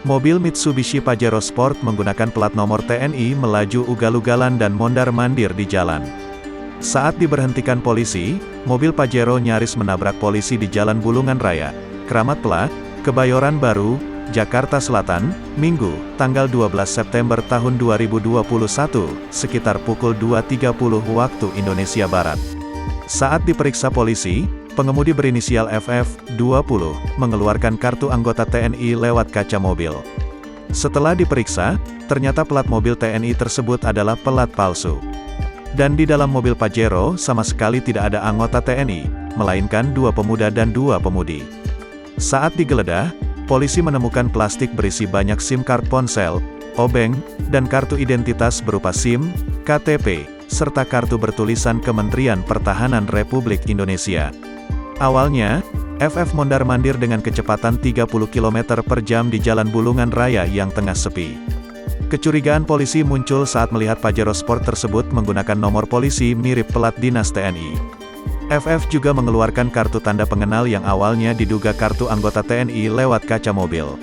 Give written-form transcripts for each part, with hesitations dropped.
Mobil Mitsubishi Pajero Sport menggunakan plat nomor TNI melaju ugal-ugalan dan mondar-mandir di jalan. Saat diberhentikan polisi, mobil Pajero nyaris menabrak polisi di Jalan Bulungan Raya, Kramat Pela, Kebayoran Baru, Jakarta Selatan, Minggu, tanggal 12 September tahun 2021, sekitar pukul 2.30 waktu Indonesia Barat. Saat diperiksa polisi, pengemudi berinisial FF, 20, mengeluarkan kartu anggota TNI lewat kaca mobil. Setelah diperiksa, ternyata plat mobil TNI tersebut adalah plat palsu. Dan di dalam mobil Pajero sama sekali tidak ada anggota TNI, melainkan 2 pemuda dan 2 pemudi. Saat digeledah, polisi menemukan plastik berisi banyak SIM card ponsel, obeng, dan kartu identitas berupa SIM, KTP, serta kartu bertulisan Kementerian Pertahanan Republik Indonesia. Awalnya, FF mondar-mandir dengan kecepatan 30 km per jam di Jalan Bulungan Raya yang tengah sepi. Kecurigaan polisi muncul saat melihat Pajero Sport tersebut menggunakan nomor polisi mirip plat dinas TNI. FF juga mengeluarkan kartu tanda pengenal yang awalnya diduga kartu anggota TNI lewat kaca mobil.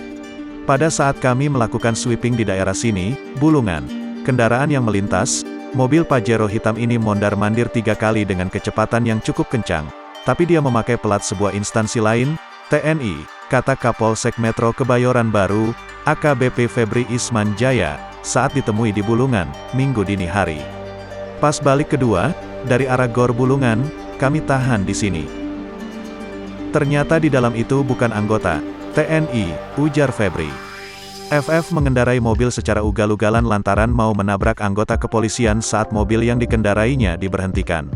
Pada saat kami melakukan sweeping di daerah sini, Bulungan, kendaraan yang melintas, mobil Pajero hitam ini mondar-mandir 3 kali dengan kecepatan yang cukup kencang. Tapi dia memakai plat sebuah instansi lain, TNI, kata Kapolsek Metro Kebayoran Baru, AKBP Febri Isman Jaya, saat ditemui di Bulungan, Minggu dini hari. Pas balik kedua, dari arah Gor Bulungan, kami tahan di sini. Ternyata di dalam itu bukan anggota TNI, ujar Febri. FF mengendarai mobil secara ugal-ugalan lantaran mau menabrak anggota kepolisian saat mobil yang dikendarainya diberhentikan.